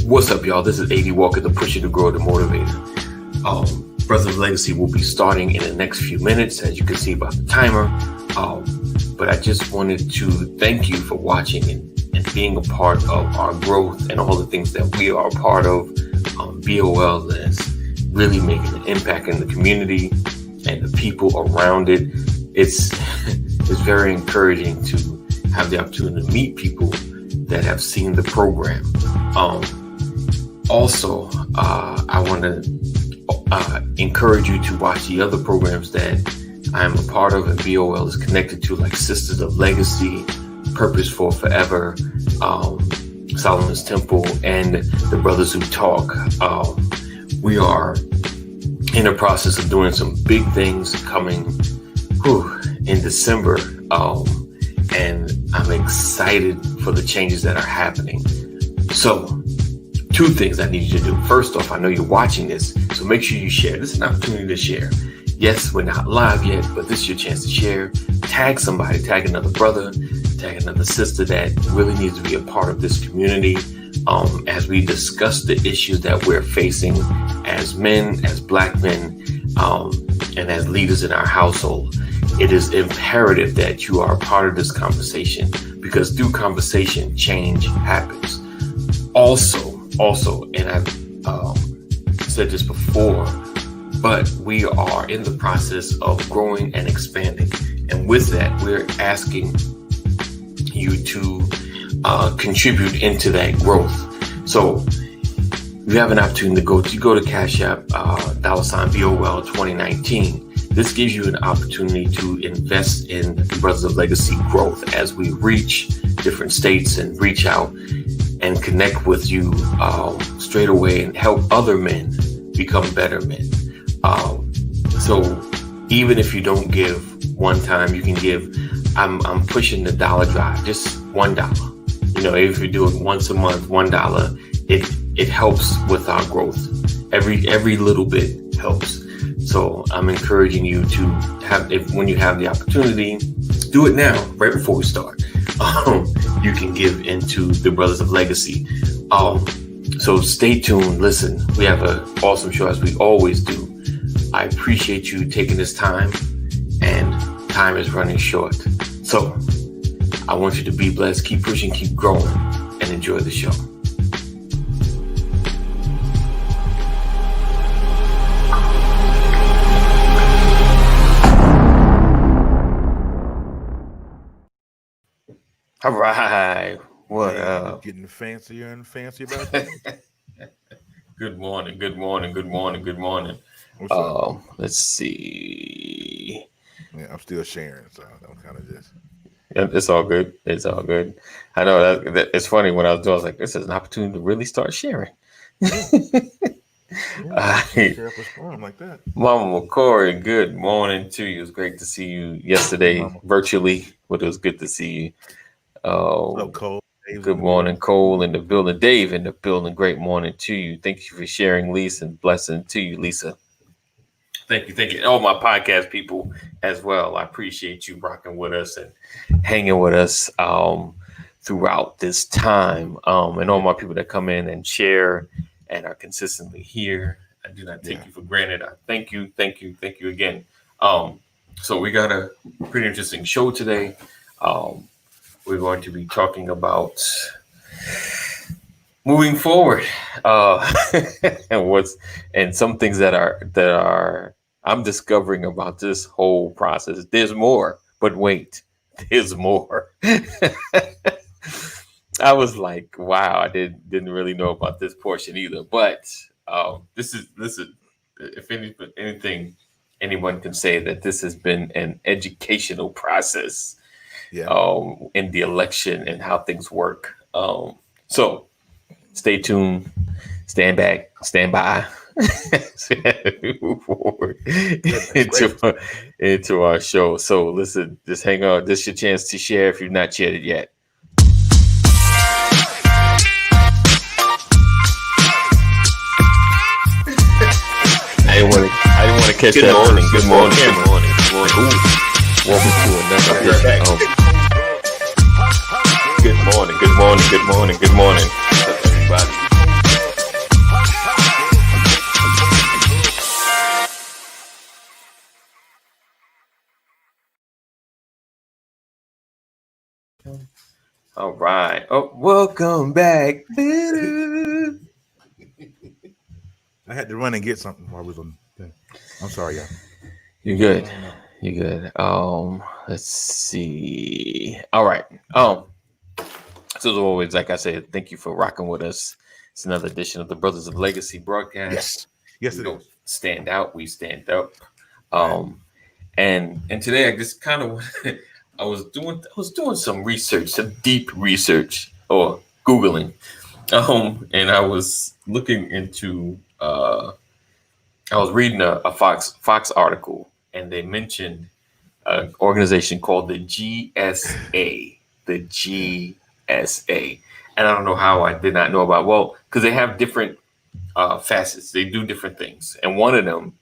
What's up, y'all? This is A.D. Walker, the pusher, the grower, the motivator. Brothers of Legacy will be starting in the next few minutes, as you can see by the timer. But I just wanted to thank you for watching and being a part of our growth and all the things that we are a part of. BOL is really making an impact in the community and the people around it. It's very encouraging to have the opportunity to meet people that have seen the program. Also, I want to encourage you to watch the other programs that I'm a part of and BOL is connected to, like Sisters of Legacy, Purpose for Forever, Solomon's Temple, and the Brothers Who Talk. We are in the process of doing some big things coming in December, and I'm excited for the changes that are happening. So, two things I need you to do. First off, I know you're watching this, so make sure you share. This is an opportunity to share. Yes, we're not live yet, but this is your chance to share. Tag somebody, tag another brother, tag another sister that really needs to be a part of this community as we discuss the issues that we're facing as men, as Black men, and as leaders in our household. It is imperative that you are a part of this conversation, because through conversation, change happens. Also, and I've said this before, but we are in the process of growing and expanding. And with that, we're asking you to contribute into that growth. So you have an opportunity to go to Cash App, $BOL 2019. This gives you an opportunity to invest in Brothers of Legacy growth as we reach different states and reach out and connect with you straight away and help other men become better men. So even if you don't give one time, you can give. I'm pushing the dollar drive, just $1. You know, if you do it once a month, $1, it helps with our growth. Every little bit helps. So I'm encouraging you to when you have the opportunity, do it now, right before we start. You can give into the Brothers of Legacy. So stay tuned. Listen, we have an awesome show as we always do. I appreciate you taking this time, and time is running short. So I want you to be blessed, keep pushing, keep growing, and enjoy the show. All right. What up? Getting fancier and fancier about that. Good morning. What's up? Let's see. Yeah, I'm still sharing, so I'm kind of just. Yeah, it's all good. I know that it's funny when I was like, this is an opportunity to really start sharing. Share up a storm like that. Mama McCory, good morning to you. It was great to see you yesterday virtually, but it was good to see you. What's up, Cole? Good morning, Cole in the building. Dave in the building. Great morning to you. Thank you for sharing, Lisa, and blessing to you, Lisa. Thank you. All my podcast people as well. I appreciate you rocking with us and hanging with us throughout this time. And all my people that come in and share and are consistently here. I do not take you for granted. I thank you again. So we got a pretty interesting show today. We're going to be talking about moving forward, and some things that are I'm discovering about this whole process. There's more, but wait, there's more. I was like, wow, I didn't really know about this portion either. But this is if anything, anyone can say that this has been an educational process. In the election and how things work. So stay tuned, stand back, stand by, move forward into our show. So listen, just hang on. This is your chance to share if you've not shared it yet. I didn't want to catch that. Good morning. Welcome to another edition. Good morning, everybody. All right. Oh, welcome back. I had to run and get something while I was on. I'm sorry, y'all. You're What's good. going on? You're good. Let's see. All right. So as always, like I said, thank you for rocking with us. It's another edition of the Brothers of Legacy broadcast. Yes, yes, We it don't is. stand out, we stand up. Right. Um, and today I just kind of I was doing some research, some deep research or Googling. And I was looking into I was reading a Fox article, and they mentioned an organization called the GSA, the Yeah. GSA. And I don't know how I did not know about. Well, because they have different facets. They do different things, and one of them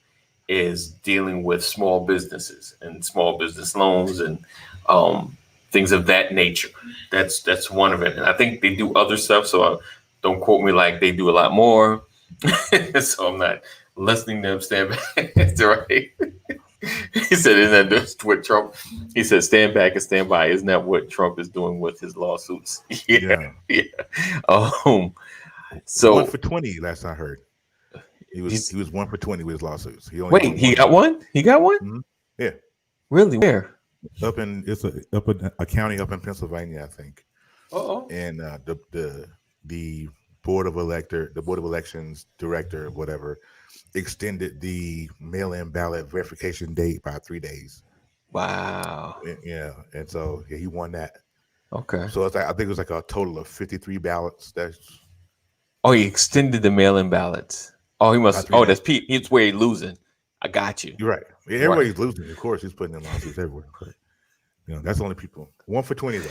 is dealing with small businesses and small business loans and um, things of that nature. That's one of it, and I think they do other stuff. So don't quote me like they do a lot more. So I'm not listening to them stand back. That's right. He said, "Isn't that what Trump?" He said, "Stand back and stand by." Isn't that what Trump is doing with his lawsuits? Yeah, Yeah. yeah. Um. 1 for So 20. Last I heard, he was he's he was 1 for 20 with his lawsuits. He only wait. won He one got lawsuit. one. He got one. Mhm. Yeah, Really? Where? up in a county up in Pennsylvania, I think. Oh. And the board of elections director, whatever, extended the mail-in ballot verification date by 3 days. Wow. Yeah, and so yeah, he won that. Okay. So it's like, I think it was like a total of 53 ballots. That's Oh, he extended the mail-in ballots. Oh, he by must. three Oh, days. that's Pete. It's where he's losing. I got you. You're right. Yeah, Right. everybody's losing. Of course, he's putting in lawsuits everywhere. But that's only people. 1 for 20 though.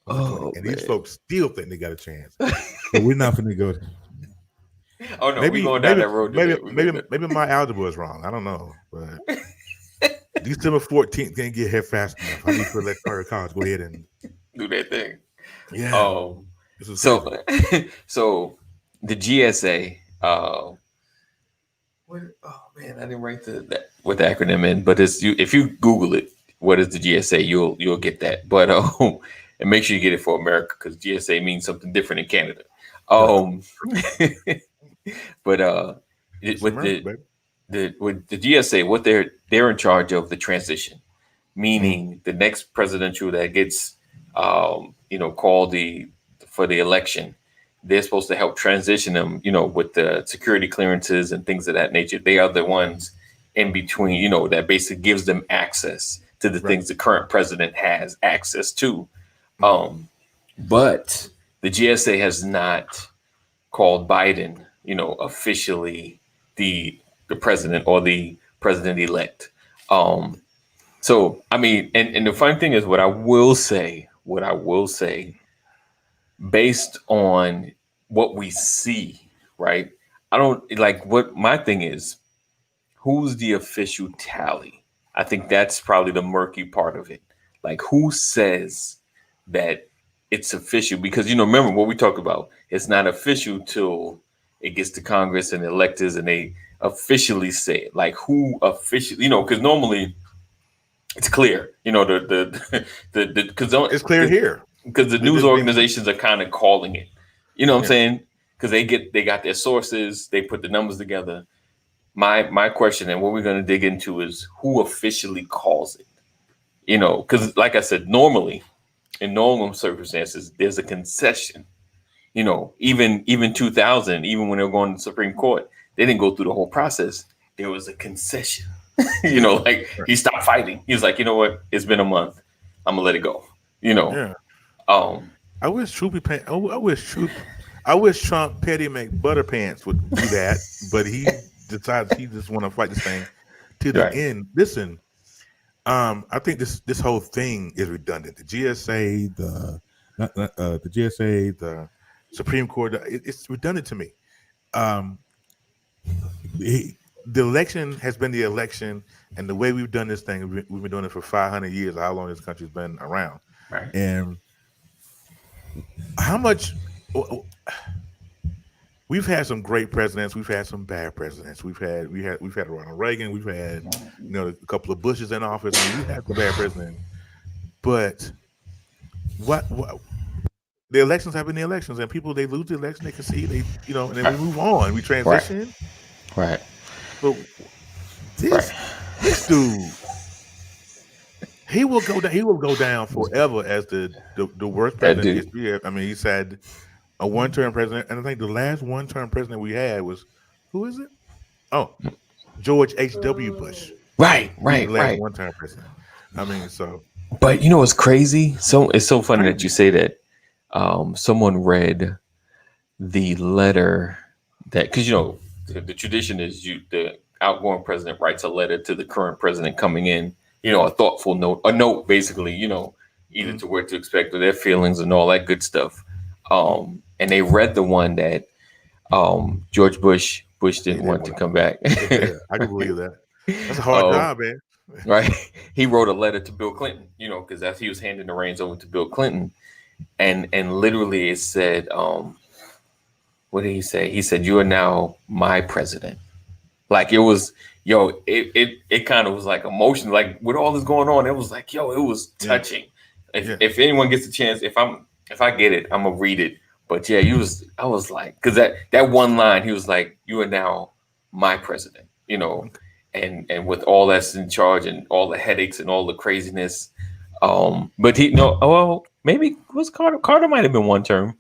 1 for 20, Oh and these man. folks still think they got a chance. But we're not going to go. Oh no, we Maybe, going down maybe, that road maybe, today. We're maybe, gonna maybe my algebra is wrong. I don't know, but December 14th can't get here fast enough. I need to let Carter College go ahead and do that thing. yeah, Um. this is So, crazy. so the GSA. Oh man, I didn't write that what the acronym in, but it's you. If you Google it, what is the GSA? You'll get that. But and make sure you get it for America because GSA means something different in Canada. Right. Um, but It's with America, baby. the GSA, what they're in charge of the transition, Mhm. meaning the next presidential that gets called for the election, they're supposed to help transition them, with the security clearances and things of that nature. They are the ones in between, that basically gives them access to the Right. things the current president has access to. Mhm. Um, but the GSA has not called Biden, officially the president or the president elect. Um, so I mean, and the funny thing is, what I will say, based on what we see, right? I don't like what my thing is. Who's the official tally? I think that's probably the murky part of it. Like, who says that it's official? Because remember what we talked about. It's not official till it gets to Congress and electors, and they officially say it. Like, who officially? Because normally it's clear. The It's clear here. because the They're news just being clear. organizations are kind of calling it. You know what I'm Yeah. saying? Because they got their sources, they put the numbers together. My question and what we're going to dig into is who officially calls it. Because like I said, normally in normal circumstances, there's a concession. Even 2000, even when they were going to the Supreme Court, they didn't go through the whole process. There was a concession. Like Right. he stopped fighting. He was like, you know what? It's been a month. I'm gonna let it go. You know. Yeah. Um. I wish Troopy pay, I wish Trump Petty McButterpants would do that, but he decides he just want to fight this thing to the Right. end. Listen, I think this whole thing is redundant. The GSA, the GSA, the Supreme Court, it's redundant to me. Um, the election has been the election, and the way we've done this thing, we've been doing it for 500 years. How long this country's been around, Right. and how much we've had some great presidents, we've had some bad presidents. We've had Ronald Reagan, we've had a couple of Bushes in office. I mean, we've had some bad presidents, but what the elections have been the elections, and people they lose the election, they concede, and then we Right. move on, we Right. transition. Right. But Right. this dude, he will go down. He will go down forever as the worst That president in dude. history. I mean, he's had a one-term president, and I think the last one-term president we had was who is it? Oh, George H.W. Bush. Right. He was the Right. last Right. one-term president. I mean, so But you know what's crazy? So it's so funny that you crazy. say that. Someone read the letter that because the tradition is the outgoing president writes a letter to the current president coming in. A thoughtful note, a note basically. Either Mhm. to what to expect or their feelings and all that good stuff. And they read the one that George Bush He didn't didn't want to want to come come back. back. Yeah, I can believe that. That's a hard um, job, man. right? He wrote a letter to Bill Clinton, because as he was handing the reins over to Bill Clinton, and literally it said, what did he say? He said, "You are now my president." Like it was, it kind of was like emotional. Like with all this going on, it was like, it was Yeah, touching. If yeah. if anyone gets a chance, if I get it, I'm gonna read it. But yeah, I was like, because that one line, he was like, "You are now my president," Okay. and with all that's in charge and all the headaches and all the craziness. But he no, oh well, maybe was Carter. Carter might have been one term,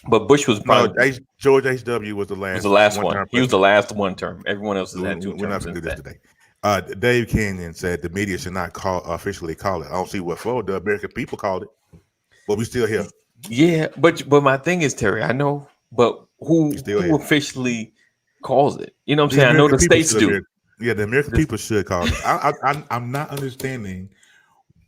but Bush was No, probably George H.W. was the was the last last one. one-term He was the president. last one term. Everyone else has had two We're not terms going to since do this then. today. Dave Kenyon said the media should not officially call it. I don't see what for. The American people called it, but we still here. Yeah, but my thing is, Terry, I know, but We still who here. officially calls it? You know what I'm The saying? I know American the people states should. do. The American The- people should call it. I'm not understanding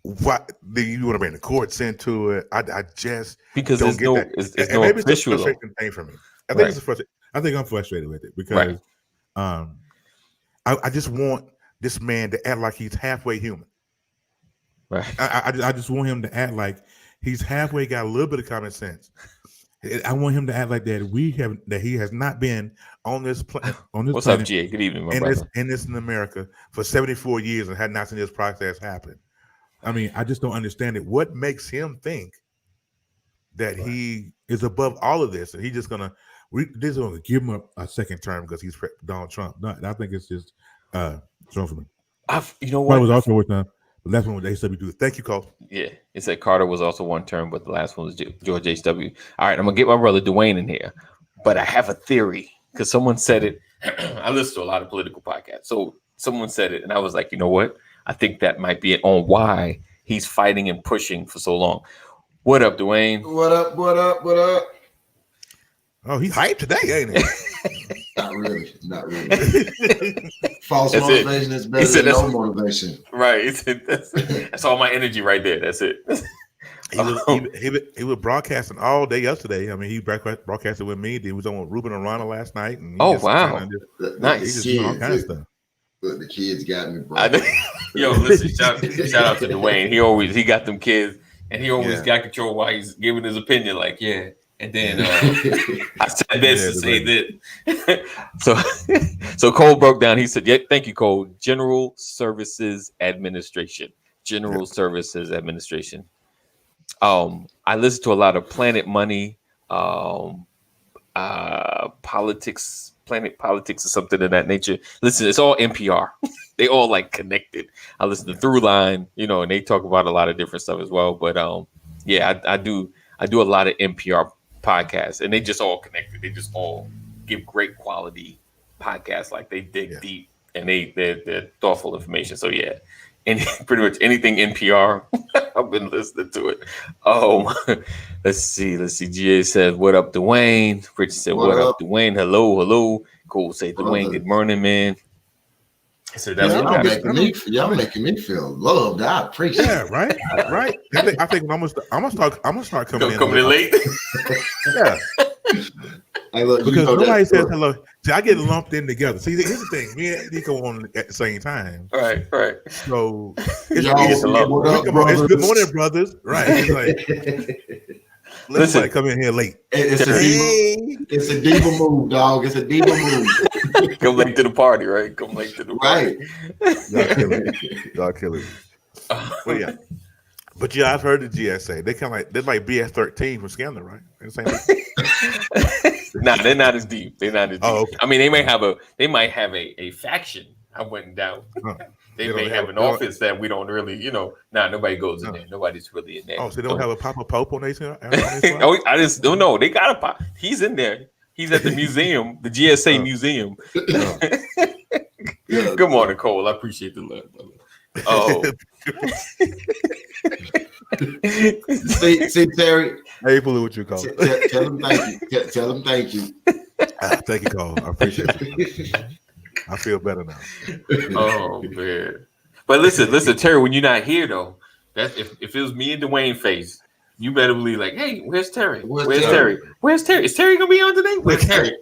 what you want to bring the courts into it. I just because don't get that. it's And no maybe it's a official though. frustrating thing for me. Right, I think I'm frustrated with it right, because um, I just want this man to act like he's halfway human. right. I just want him to act like he's halfway got a little bit of common sense. I want him to act like that he has not been on this What's up, planet GA? Good evening, my brother. in America for 74 years and had not seen this process happen. I mean, I just don't understand it. What makes him think that he is above all of this and he's just gonna give him a second term because he's Donald Trump? No, I think it's just Trump for me. You know Carter what? was also worth time. The last one was HW. Thank you, Cole. Yeah, it said Carter was also one term, but the last one was George H.W. All right, I'm gonna get my brother Dwayne in here, but I have a theory because someone said it. I listen to a lot of political podcasts, so someone said it, and I was like, you know what? I think that might be it on why he's fighting and pushing for so long. What up, Dwayne? What up? What up? What up? Oh, he's hyped today, ain't he? Not really. Not really. False That's motivation is better said than no that's- motivation. Right. That's all my energy right there. That's it. He was broadcasting all day yesterday. I mean, he broadcasted with me. He was on with Ruben and Rana last night. And Oh, wow. Nice. He's just doing all kinds of stuff. Look, the kids got me, bro. Yo, listen, shout out to Dwayne. He got them kids, and he always got control while he's giving his opinion. Like, yeah. And then I said this to say that. So Cole broke down. He said, "Yeah, thank you, Cole. General Services Administration. General Services Administration." I listen to a lot of Planet Money, politics, Planet Politics, or something of that nature. Listen, it's all NPR. They all like connected. I listen to Throughline, and they talk about a lot of different stuff as well. But yeah, I do a lot of NPR podcasts, and they just all connected. They just all give great quality podcasts. Like they dig deep, and they're thoughtful information. So yeah, and pretty much anything NPR, I've been listening to it. Let's see. GA said, "What up, Dwayne?" Richard said, "What up, Dwayne? Hello." Cole say, "Dwayne, good morning, man." So that's y'all making me feel loved. I appreciate it. Yeah, right. I think I'm gonna start coming in late. Yeah. Hey, look, because nobody says hello. See, I get lumped in together. See, here's the thing: me and Nico on at the same time. Right. So it's good morning, brothers. Right? It's like, listen, come in here late. It's a diva move, dog. It's a diva move. Come late to the party, right? Come late to the party. Right. Y'all killing me. But yeah, But yeah, I've heard the GSA. They're like BS13 from Scandal, right? They're the same thing? Nah, they're not as deep. They're not as deep. Oh, okay. I mean, they might have a faction. I went down. Huh. They may have an office that we don't really, nobody goes in there. Nobody's really in there. Oh, so they don't have a Papa Pope on their Oh, I just don't know. They got a pop. He's in there. He's at the museum, the GSA museum. Good morning, Cole. I appreciate the love, brother. Oh. See, Terry. Hey, Blue, what you call it? Tell him thank you. Tell him thank you. Thank you, Cole. I appreciate it. I feel better now. Oh man. But listen, Terry, when you're not here though, that's if it was me and Dwayne face, you better believe like, hey, where's Terry? Where's Terry? Where's Terry? Is Terry gonna be on today? Where's Terry?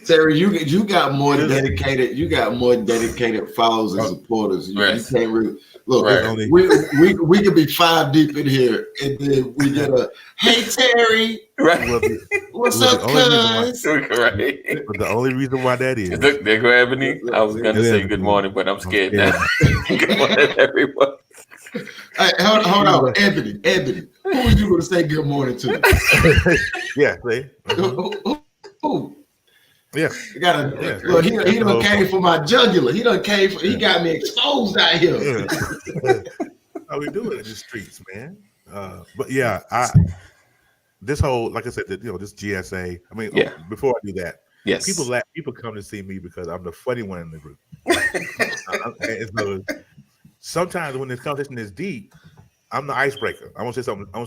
Terry, you got more dedicated. You got more dedicated followers and supporters. You can't really look. Right. We could be 5 deep in here, and then we get a hey Terry, right? What's up, cuz? Right. But the only reason why that is there go Ebony. I was gonna say good morning, but I'm scared now. Good morning, everyone. Hey, hold on, Ebony. Who are you going to say good morning to? Yeah, see. Who? Yeah. Look, he done came for my jugular. He got me exposed out here. Yeah. How we do it in the streets, man. But yeah, this whole, like I said, this GSA. I mean, before I do that, yes, people come to see me because I'm the funny one in the group. And so sometimes when this conversation is deep, I'm the icebreaker. I'm gonna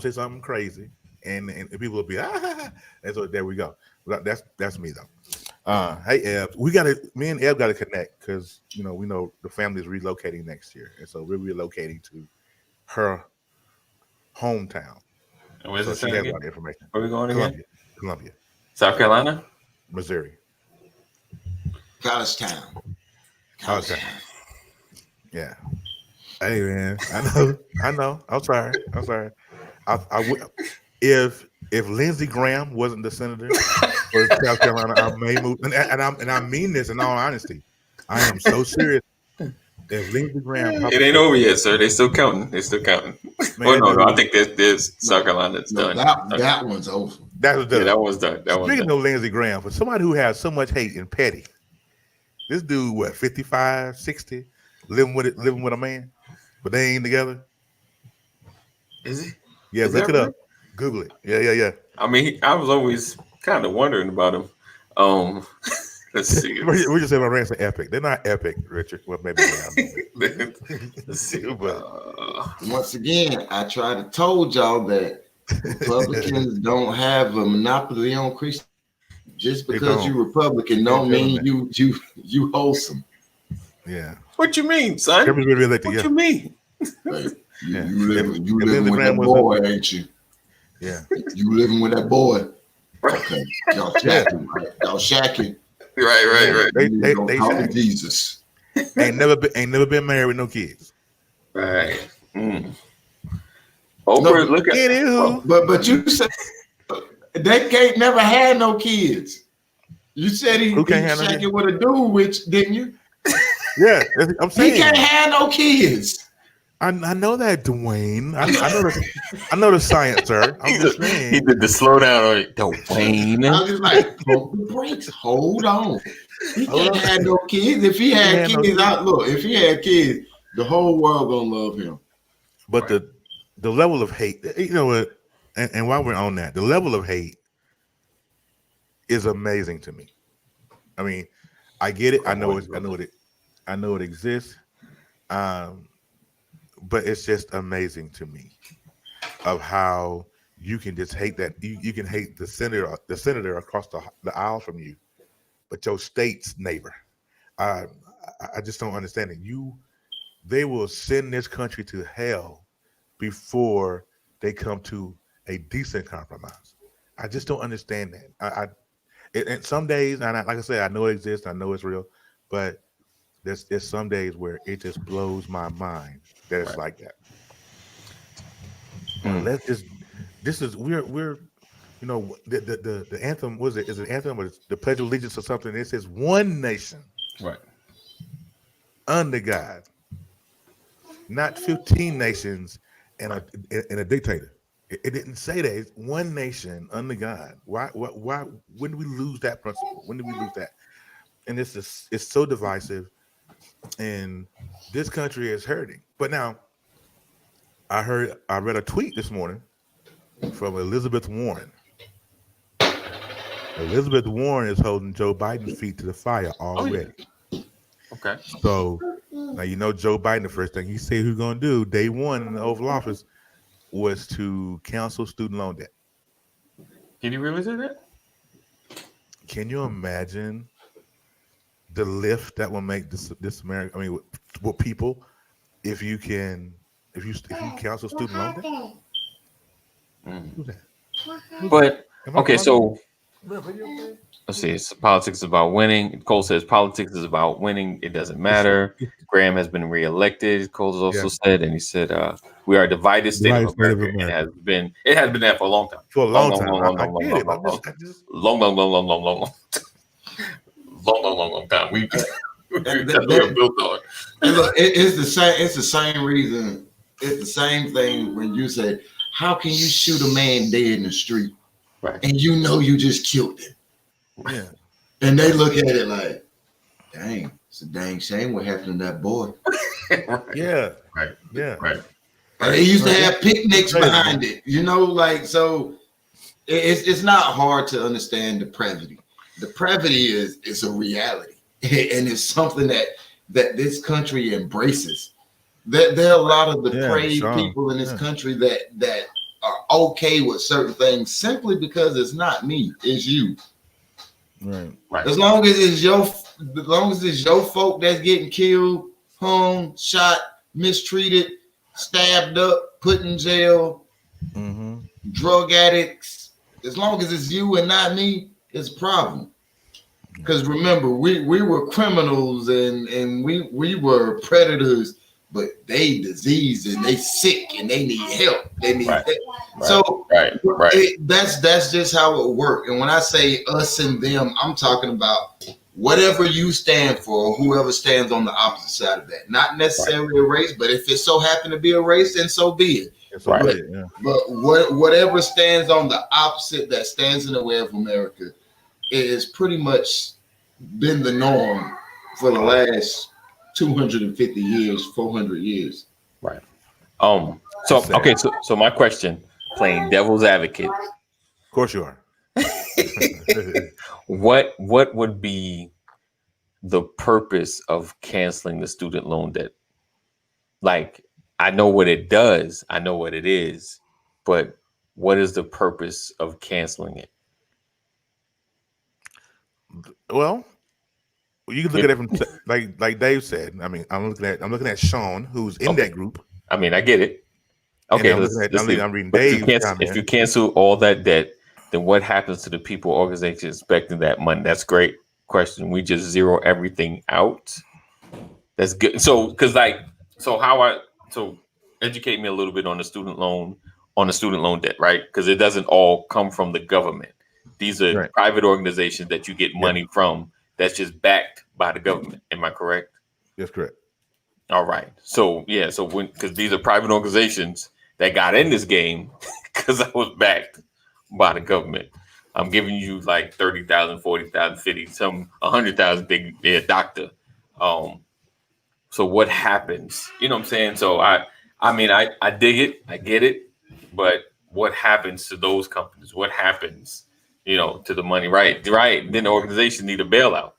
say something crazy, and people will be and so there we go. That's me though. Hey Eb, me and Eb gotta connect because we know the family is relocating next year, and so we're relocating to her hometown. And where's so she has a lot of information. Where are we going again? Columbia, South Carolina, Missouri, College Town. Yeah. Hey man, I know. I'm sorry. If Lindsey Graham wasn't the senator for South Carolina, I may move. And I mean this in all honesty. I am so serious. If Lindsey Graham, it ain't over yet, sir. They still counting. Man, no. I think there's South Carolina. It's done. That one's over. That was done. That one's done. Speaking of Lindsey Graham, for somebody who has so much hate and petty, this dude, what, 55, 60, living with a man, but they ain't together. Is he? Yeah, look it up. Google it. Yeah. I mean, I was always kind of wondering about him. Let's see. We're just saying my rants are epic. They're not epic, Richard. Well, maybe they are. Let's see. Once again, I tried to told y'all that Republicans don't have a monopoly on Christian. Just because you're Republican don't mean you wholesome. Yeah. What you mean, son? What you mean? Hey, you living with that boy, ain't you? Yeah. You living with that boy. Okay. Y'all shacking, right? Y'all shacking. Right. They call Jesus. Ain't never been married with no kids. Right. Oprah, look at it. But you said they can't never had no kids. You said he shacking with a dude, which didn't you? Yeah, I'm saying he can't have no kids. I know that, Dwayne. I know the science, sir. I'm just saying. He did the slow down on it, Dwayne. I was just like, pump the brakes. Hold on. He can't have no kids. If he had kids, if he had kids, the whole world gonna love him. But the level of hate, you know what? And while we're on that, the level of hate is amazing to me. I mean, I get it. I know it exists. But it's just amazing to me of how you can just hate that. You can hate the senator across the aisle from you, but your state's neighbor. I just don't understand it. They will send this country to hell before they come to a decent compromise. I just don't understand that. And some days, and like I said, I know it exists. I know it's real, but there's some days where it just blows my mind that it's like that. We're the anthem, was it? Is it anthem or the Pledge of Allegiance or something? It says one nation, right, under God, not 15 nations and a dictator. It didn't say that. It's one nation under God. Why? When do we lose that principle? When do we lose that? And it's so divisive, and this country is hurting. But now, I read a tweet this morning from Elizabeth Warren. Elizabeth Warren is holding Joe Biden's feet to the fire already. Okay. So now Joe Biden, the first thing he said he was going to do day one in the Oval Office was to cancel student loan debt. Did he really say that? Can you imagine the lift that will make this America? I mean, with people, if you cancel student loan debt. Who's that? But okay, so let's see. Politics is about winning. Cole says politics is about winning. It doesn't matter. Graham has been reelected. Cole's also said, and he said, "We are a divided state of America. It has been that for a long time. For a long time. Long time. We're built on. And look, it's the same. It's the same reason. It's the same thing when you say, "How can you shoot a man dead in the street?" Right. And you just killed him. Yeah. And they look at it like, dang, it's a dang shame what happened to that boy. Yeah. Right. Yeah. Right. They used to have picnics behind it, so it's not hard to understand depravity. Depravity is a reality, and it's something that this country embraces. There are a lot of depraved people in this country that are okay with certain things simply because it's not me, it's you. Right. As long as it's your folk that's getting killed, hung, shot, mistreated, stabbed up, put in jail, drug addicts. As long as it's you and not me, it's a problem. Because remember, we were criminals and we were predators. But they diseased and they sick and they need help. They need help. So that's just how it works. And when I say us and them, I'm talking about whatever you stand for, whoever stands on the opposite side of that. Not necessarily a race, but if it so happened to be a race, then so be it. But whatever stands on the opposite, that stands in the way of America, it has pretty much been the norm for the last 250 years, 400 years. Right. So my question, playing devil's advocate. Of course you are. What would be the purpose of canceling the student loan debt? Like, I know what it does, I know what it is, but what is the purpose of canceling it? Well, you can look at it from like Dave said. I mean, I'm looking at Sean, who's in that group. I mean, I get it. Okay, I'm reading Dave. If you cancel all that debt, then what happens to the people organizations expecting that money? That's a great question. We just zero everything out. That's good. So educate me a little bit on the student loan debt, right? Because it doesn't all come from the government. These are private organizations that you get money from. That's just backed by the government. Am I correct? That's correct. All right. So because these are private organizations that got in this game because I was backed by the government. I'm giving you like 30,000, 40,000, 50, some 100,000 big doctor. So what happens? You know what I'm saying? So I dig it, I get it, but what happens to those companies? What happens? To the money, right? Then the organization need a bailout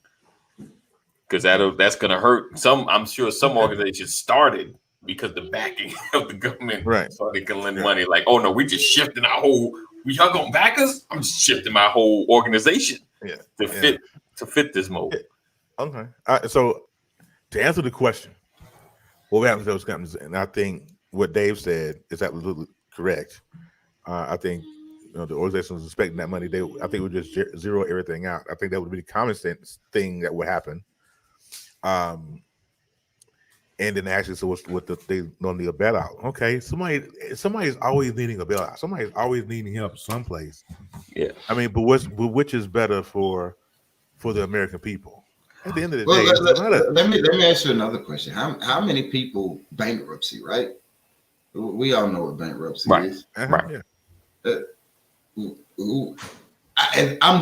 because that's going to hurt some. I'm sure some organizations started because the backing of the government started to lend money. Like, oh no, we just shifting our whole. Y'all gonna back us? I'm just shifting my whole organization to fit this mode. Okay. So to answer the question, what happens to those companies? And I think what Dave said is absolutely correct. I think. The organization was expecting that money. I think we just zero everything out. I think that would be the common sense thing that would happen. And then actually, so they don't need a bailout. Okay, somebody's always needing a bailout. Somebody's always needing help someplace. Yeah. I mean, but which is better for the American people? At the end of the day, let me ask you another question. How many people bankruptcy, right? We all know what bankruptcy is. Right.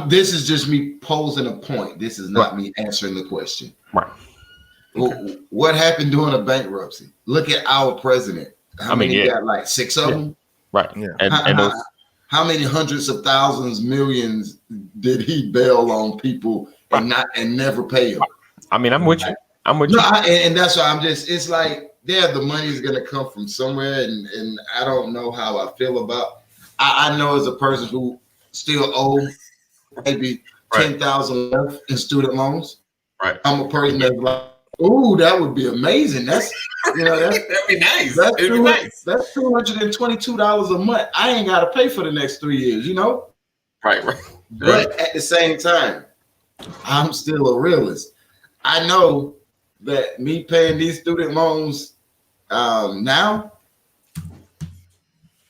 This is just me posing a point. This is not me answering the question. Right. Okay. What happened during a bankruptcy? Look at our president. How many got? Like 6 of them. Right. Yeah. How many hundreds of thousands, millions did he bail on people and never pay them? I mean, I'm with you. And that's why I'm just. It's like, the money's gonna come from somewhere, and I don't know how I feel about. I know as a person who still owe maybe 10,000 left in student loans. Right. I'm a person that's like, ooh, that would be amazing. That's that'd be nice. That's $222 a month. I ain't got to pay for the next 3 years. Right. But at the same time, I'm still a realist. I know that me paying these student loans now,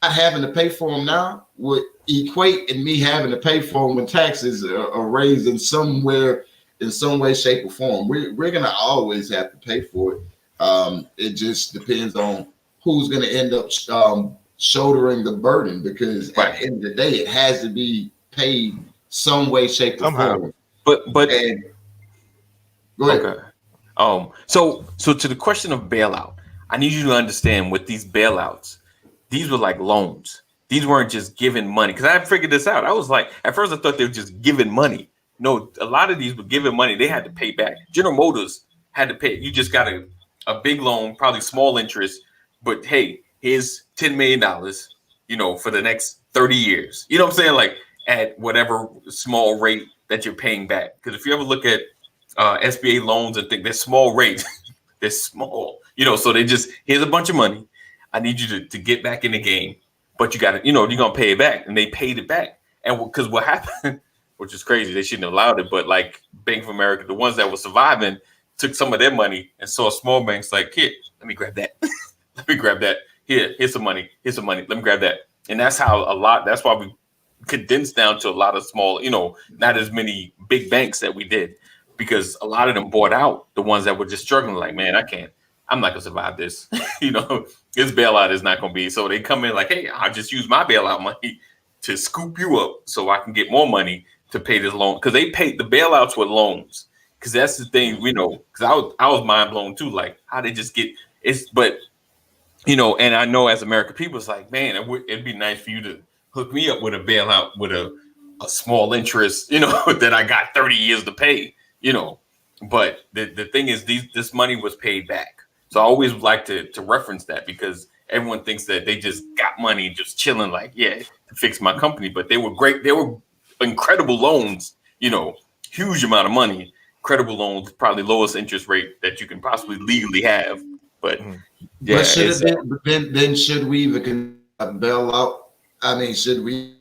not having to pay for them now would equate in me having to pay for them when taxes are raised in some way, shape, or form. We're gonna always have to pay for it. It just depends on who's gonna end up shouldering the burden, because at the end of the day, it has to be paid some way, shape, or form. But go ahead. Okay. So to the question of bailout, I need you to understand with these bailouts, these were like loans. These weren't just giving money. Because I figured this out. I was like, at first I thought they were just giving money. No, a lot of these were giving money. They had to pay back. General Motors had to pay. You just got a big loan, probably small interest, but hey, here's $10 million, for the next 30 years. You know what I'm saying? Like at whatever small rate that you're paying back. Because if you ever look at SBA loans and think they're small rates, they're small, so they just, here's a bunch of money. I need you to get back in the game, but you got to, you're going to pay it back. And they paid it back. And because what happened, which is crazy, they shouldn't have allowed it, but like Bank of America, the ones that were surviving, took some of their money and saw small banks like, here, let me grab that. Let me grab that. Here's some money. Here's some money. Let me grab that. And that's how that's why we condensed down to a lot of small, not as many big banks that we did, because a lot of them bought out the ones that were just struggling. Like, man, I'm not gonna survive this. This bailout is not gonna be. So they come in like, hey, I'll just use my bailout money to scoop you up so I can get more money to pay this loan. Because they paid the bailouts with loans. Because that's the thing, because I was mind blown too. Like how they just get but and I know as American people, it's like, man, it'd be nice for you to hook me up with a bailout with a small interest, that I got 30 years to pay, But the thing is, this money was paid back. So I always like to reference that, because everyone thinks that they just got money just chilling, like, to fix my company. But they were great. They were incredible loans, huge amount of money, incredible loans, probably lowest interest rate that you can possibly legally have. But but should we even bail out? I mean, should we?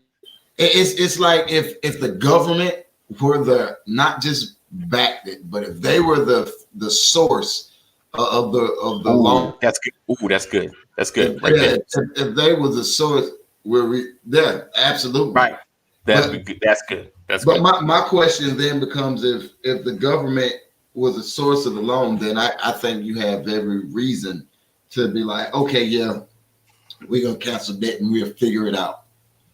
It's like if the government were not just backed it, but if they were the source of the loan. That's good. Ooh, that's good. That's good. If they were the source, absolutely. Right. That's good. That's good. My question then becomes, if the government was the source of the loan, then I think you have every reason to be like, okay, we're gonna cancel debt and we'll figure it out.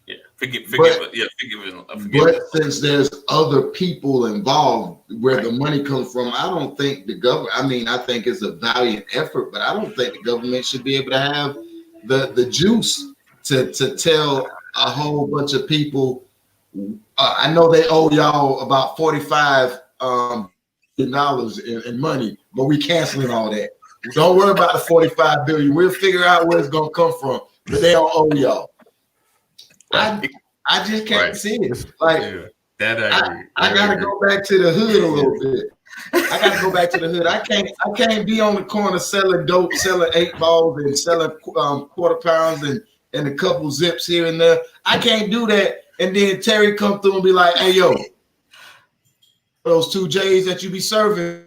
Yeah, forgive it. But since there's other people involved where the money comes from, I don't think the government. I mean, I think it's a valiant effort, but I don't think the government should be able to have the juice to tell a whole bunch of people. I know they owe y'all about $45 billion in money, but we canceling all that. Don't worry about the $45 billion. We'll figure out where it's gonna come from, but they don't owe y'all. I just can't see it. Like I gotta go back to the hood a little bit. I gotta go back to the hood. I can't be on the corner selling dope, selling 8 balls and selling quarter pounds and a couple zips here and there. I can't do that. And then Terry come through and be like, hey, yo, those 2 J's that you be serving,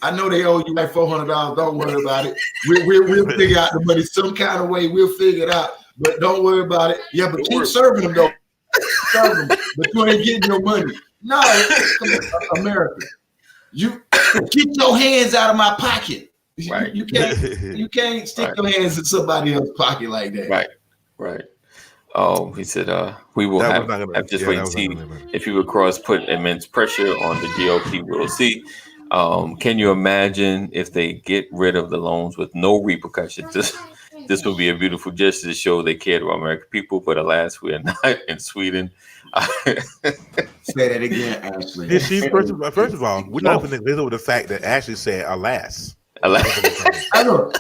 I know they owe you like $400. Don't worry about it. We'll figure out the money some kind of way. We'll figure it out. But don't worry about it. Yeah, but keep serving them, though. Serve them, but you ain't getting your money. No, America. You keep your hands out of my pocket. Right. You can't stick your hands in somebody else's pocket like that. Right. Oh, he said, we will have just wait and see if you across put immense pressure on the GOP. We'll see. Can you imagine if they get rid of the loans with no repercussions? This would be a beautiful gesture to show they cared about American people, but alas, we are not in Sweden. Say that again, Ashley. Did she first of all, we're not going to visit with the fact that Ashley said, "Alas." I know.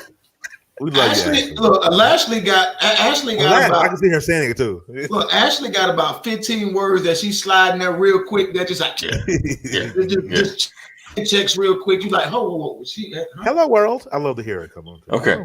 We love Ashley, you, look, Ashley got about. I can see her saying it too. Look, Ashley got about 15 words that she's sliding there real quick. That just like just checks real quick. You like, oh, she. Hello world. I love to hear it. Come on. Okay.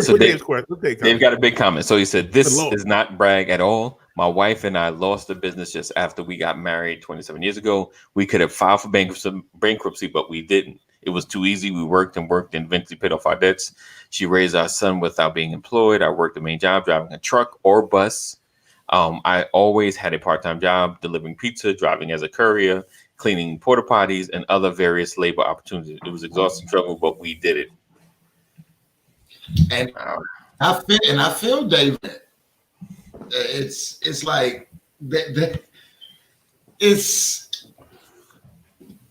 So they've got a big comment. So he said, "This is not brag at all. My wife and I lost the business just after we got married 27 years ago. We could have filed for bankruptcy, but we didn't. It was too easy. We worked and eventually paid off our debts. She raised our son without being employed. I worked the main job, driving a truck or bus. I always had a part-time job, delivering pizza, driving as a courier, cleaning porta potties, and other various labor opportunities. It was exhausting struggle, but we did it." And I feel David. It's like that.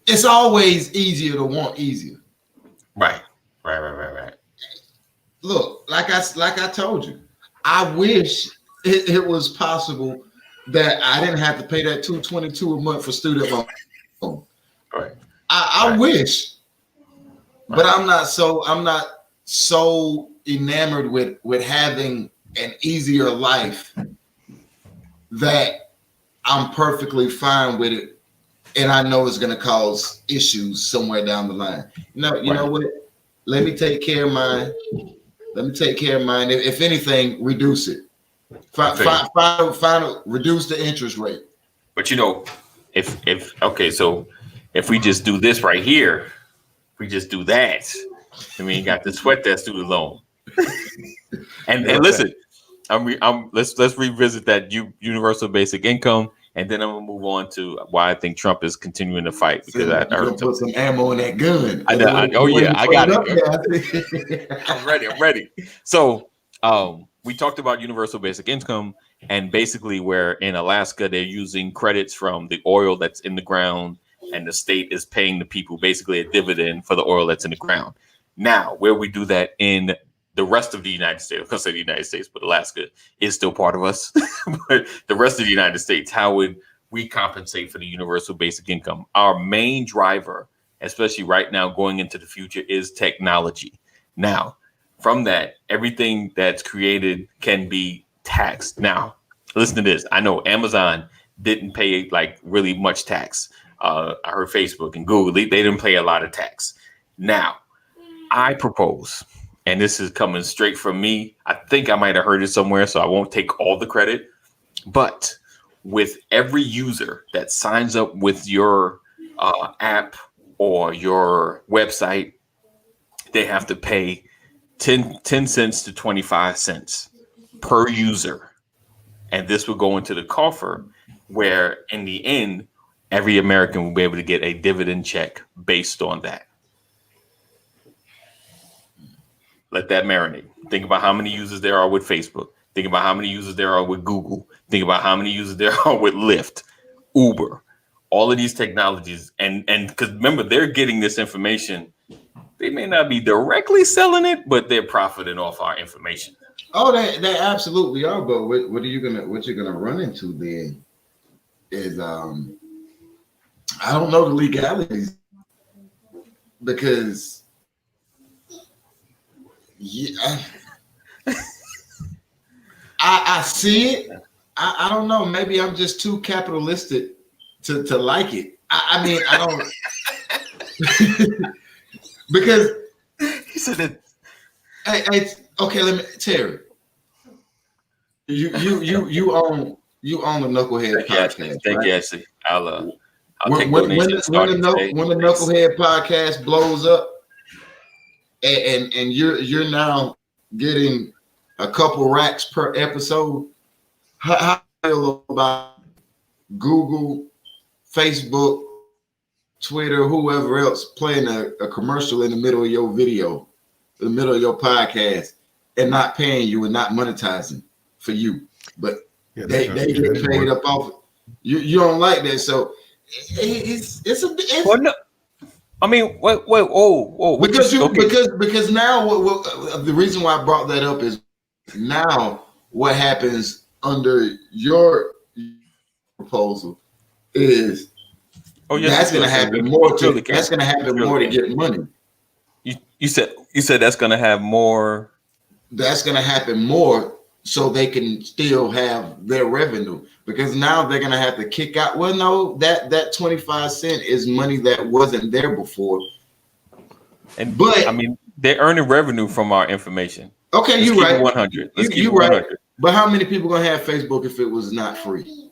It's always easier to want easier. Right. Look, like I told you, I wish it was possible that I didn't have to pay that $222 a month for student loan. Right. I wish, but I'm not so enamored with having an easier life that I'm perfectly fine with it. And I know it's going to cause issues somewhere down the line. You know what? Let me take care of mine. If anything, reduce it. Reduce the interest rate. But if we just do this right here, we just do that. I mean, you got to sweat that student loan. and listen, let's revisit that universal basic income. And then I'm gonna move on to why I think Trump is continuing to fight, because I heard put some ammo in that gun. I got it. I'm ready. So we talked about universal basic income, and basically where in Alaska they're using credits from the oil that's in the ground, and the state is paying the people basically a dividend for the oil that's in the ground. Now, where we do that in the rest of the United States, I was going to say the United States, but Alaska is still part of us. But the rest of the United States, how would we compensate for the universal basic income? Our main driver, especially right now going into the future, is technology. Now, from that, everything that's created can be taxed. Now, listen to this. I know Amazon didn't pay like really much tax. I heard Facebook and Google, they didn't pay a lot of tax. Now, I propose, and this is coming straight from me. I think I might have heard it somewhere, so I won't take all the credit. But with every user that signs up with your app or your website, they have to pay 10 cents to 25 cents per user. And this will go into the coffer where in the end, every American will be able to get a dividend check based on that. Let that marinate. Think about how many users there are with Facebook. Think about how many users there are with Google. Think about how many users there are with Lyft, Uber, all of these technologies. And because remember, they're getting this information. They may not be directly selling it, but they're profiting off our information. Oh, they absolutely are. But what you're gonna run into then is I don't know the legalities, because I see it. I don't know. Maybe I'm just too capitalistic to like it. I mean, I don't because he said it. Hey, okay. Let me, Terry. You own the Knucklehead podcast. Thank you, Ashley. I'll take when donations. the Knucklehead podcast blows up, and you're now getting a couple racks per episode. How do you feel about Google, Facebook, Twitter, whoever else playing a commercial in the middle of your video in the middle of your podcast and not paying you and not monetizing for you, but they get paid up off. You don't like that, so it's well, no. I mean, wait, because now the reason why I brought that up is now what happens under your proposal is that's going to happen more to get money. You said that's going to have more. That's going to happen more so they can still have their revenue, because now they're going to have to kick out. Well, no, that 25 cents is money that wasn't there before. But I mean, they're earning revenue from our information. Okay, you're right. 100. Let's keep it 100. Right. But how many people gonna have Facebook if it was not free?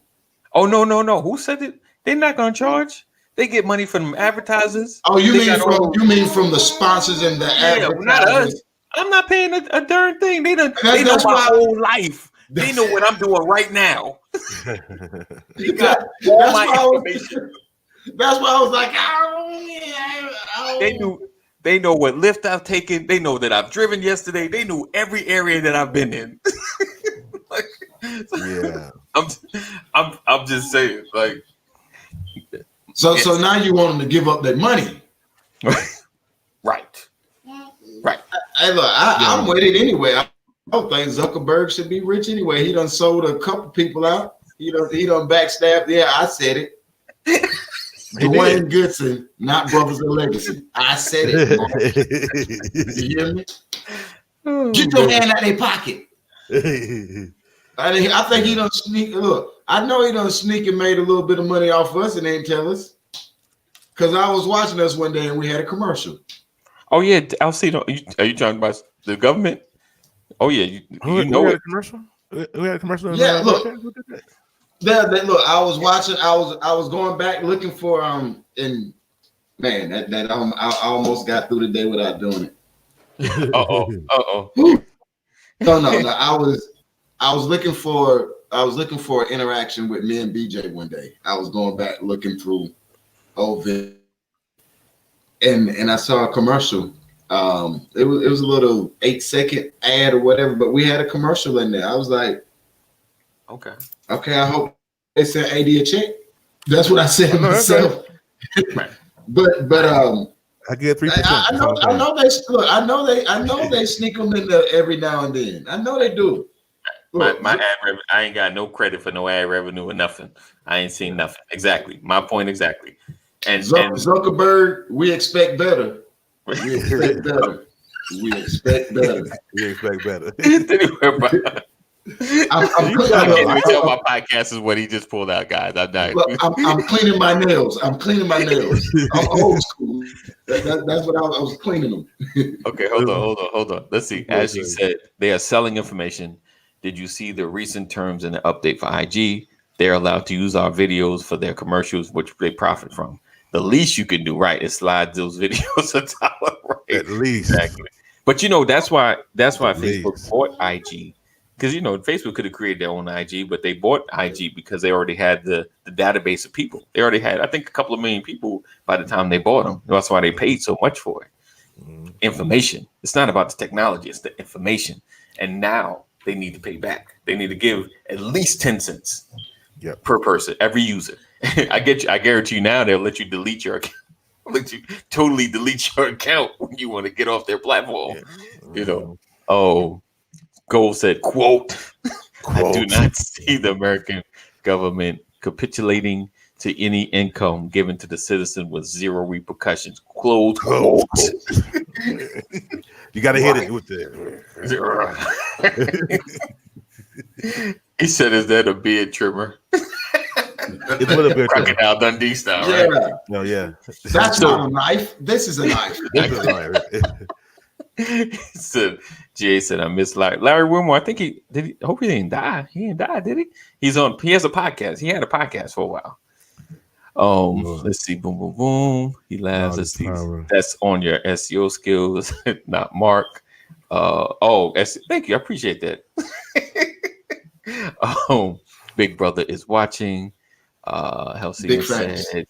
Oh no! Who said it? They're not gonna charge. They get money from advertisers. Oh, you mean from the sponsors and the advertisers? Not us. I'm not paying a darn thing. They know my whole life. They know what I'm doing right now. They got all my information. That's why I was like, They know what lift I've taken. They know that I've driven yesterday. They knew every area that I've been in. Yeah. I'm just saying, like. So now you want them to give up their money. Right. Hey, look, I'm with it anyway. I don't think Zuckerberg should be rich anyway. He done sold a couple people out. He done backstabbed. Yeah, I said it. Dwayne Goodson, not Brothers of Legacy. I said it. You hear me? Get your hand out of their pocket. I think he done sneak. Look, I know he done sneak and made a little bit of money off us and didn't tell us. Because I was watching us one day and we had a commercial. Oh yeah, I'll see. Are you talking about the government? Oh yeah, you know it. Commercial? We had a commercial. Yeah, look. Look, I was watching. I was going back looking for and man, that I almost got through the day without doing it. No. I was looking for interaction with me and BJ one day. I was going back looking through old videos, and I saw a commercial. It was a little 8-second ad or whatever, but we had a commercial in there. I was like, okay, I hope they sent AD a check. That's what I said to myself. but I get 3%. I know they sneak them in there every now and then. I know they do. Look, my ad revenue, I ain't got no credit for no ad revenue or nothing. I ain't seen nothing. Exactly. My point exactly. And Zuckerberg, we expect better. We expect better. I can't tell my podcast is what he just pulled out, guys. I'm cleaning my nails. I'm old school. That's what I was cleaning them. Okay, hold on. Let's see. As you said, they are selling information. Did you see the recent terms and the update for IG? They're allowed to use our videos for their commercials, which they profit from. The least you can do, right, is slide those videos $1, right? At least. Exactly. But that's why Facebook bought IG. Because Facebook could have created their own IG, but they bought IG because they already had the database of people. They already had, I think, a couple of million people by the time they bought them. That's why they paid so much for it. Information. It's not about the technology; it's the information. And now they need to pay back. They need to give at least 10 cents per person, every user. I guarantee you now they'll let you delete your account. Let you totally delete your account when you want to get off their platform. Oh. Gold said, quote, I do not see the American government capitulating to any income given to the citizen with zero repercussions. Close quote. You got to hit it with the He said, is that a beard trimmer? It's with a beard trimmer. Crocodile Dundee style, right? No, yeah. That's not a knife. This is a knife. Jay said, I miss Larry Wilmore. I think I hope he didn't die. He didn't die, did he? He has a podcast. He had a podcast for a while. Let's see. Boom, boom, boom. He laughs. Let's see. That's on your SEO skills, not Mark. Thank you. I appreciate that. Big Brother is watching. Helsinki said,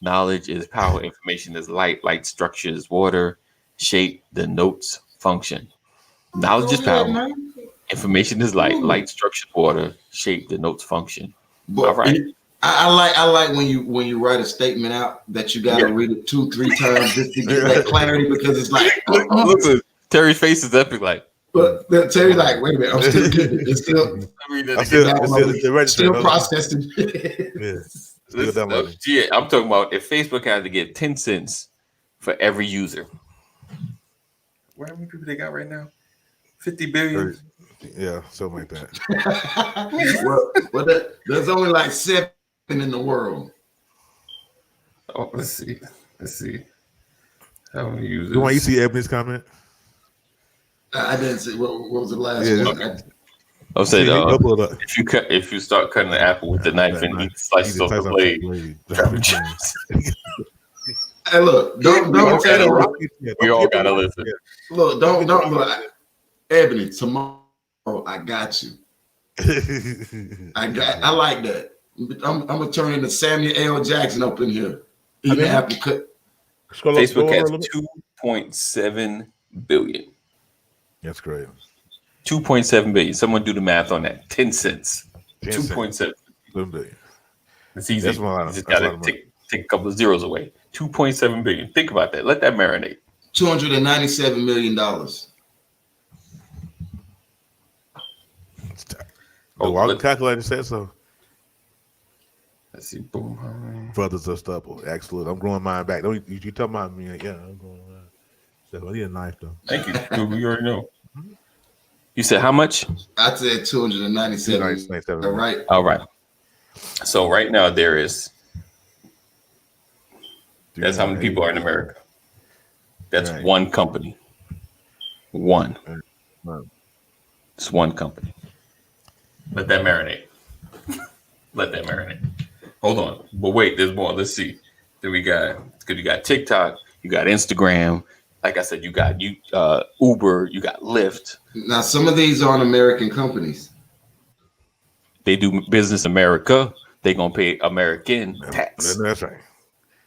knowledge is power. Information is light. Light structure is water. Shape the notes function. Knowledge is power. Information is light. Light structured water shape denotes function. But all right. I like when you write a statement out that you got to read it 2-3 times just to get that clarity, because it's like look, Terry's face is epic. Like, but Terry's like, wait a minute, I'm still getting it. It's still processing. Yeah, I'm talking about if Facebook had to get 10 cents for every user. How many people they got right now? 50 billion. Yeah, something like that. well, there's only like 7 in the world. Oh, let's see. How many users? You see Ebony's comment? I didn't see. What was the last one? I'll say if you start cutting the apple with the knife and eat slices off the blade. Hey, look, don't tell me. We all gotta listen. Look, don't look. Ebony, tomorrow I got you. I like that. I'm gonna turn into Samuel L. Jackson up in here. Facebook has 2.7 billion. That's great. 2.7 billion. Someone do the math on that. 10 cents. 2.7 billion. It's easy. You just gotta take a couple of zeros away. 2.7 billion. Think about that. Let that marinate. $297 million. The calculator said so. Let's see. Boom. Brothers are stubble. Excellent. I'm growing mine back. Don't you talking about me? Yeah, I'm growing mine. So I need a knife though. Thank you. We already know. You said how much? I said 297. All right. All right. So right now there is. That's how many people are in America. That's one company. One. It's one company. Let that marinate. Hold on. But wait, there's more. Let's see. Then you got TikTok, you got Instagram. Like I said, you got Uber, you got Lyft. Now, some of these aren't American companies. They do business in America. They're going to pay American tax. That's right.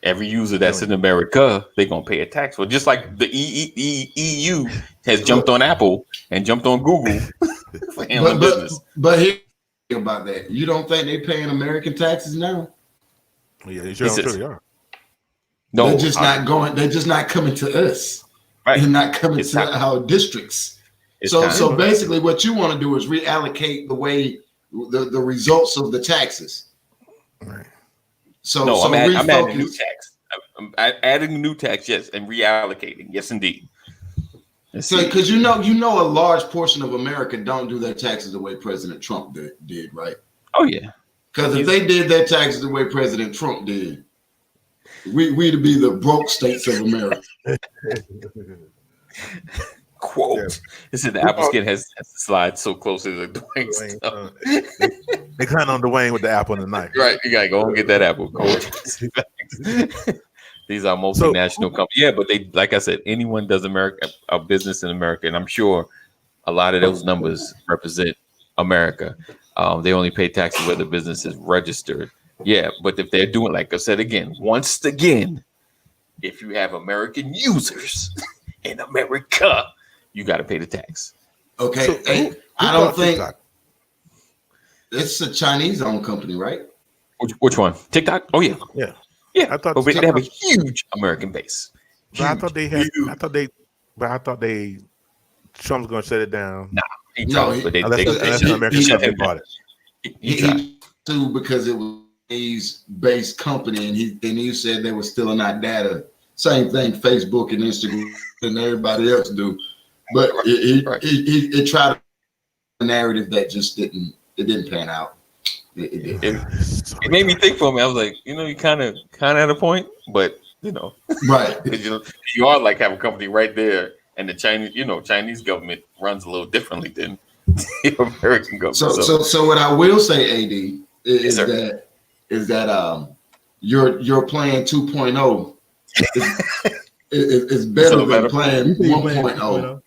Every user that's in America, they're going to pay a tax. Well, just like the EU has jumped on Apple and jumped on Google for handling business. But here about that. You don't think they're paying American taxes now? Yeah, they sure are. No, they're just not going. They're just not coming to us. Right. They're not coming to our districts. So basically, what you want to do is reallocate the way the results of the taxes. Right. I'm adding a new tax. I'm adding a new tax, yes, and reallocating, yes, indeed. So, because you know, a large portion of America don't do their taxes the way President Trump did, right? Oh yeah. Because if they did their taxes the way President Trump did, we'd be the broke states of America. Quote. It said the apple skin has to slide so close to the Dwayne stuff. They kind on Dwayne with the apple and the knife. Right. You gotta go and get that apple. These are multinational companies. Yeah, but they, like I said, anyone does a business in America, and I'm sure a lot of those numbers represent America. They only pay taxes where the business is registered. Yeah, but if they're doing, like I said once again, if you have American users in America, you got to pay the tax. Okay, so, I don't think TikTok? It's a Chinese-owned company, right? Which one? TikTok? Oh yeah, yeah. I thought they have a huge American base. I thought they had. I thought they. Trump's going to shut it down. Nah, but they American company bought it. He sued because it was a based company, and he said they were stealing our data. Same thing, Facebook and Instagram and everybody else do. But it tried a narrative that just didn't pan out. It made me think for me. I was like, you kind of at a point, but right. You are like have a company right there, and the Chinese government runs a little differently than the American government. So what I will say, AD, is that your plan 2.0 is better than plan 1.0.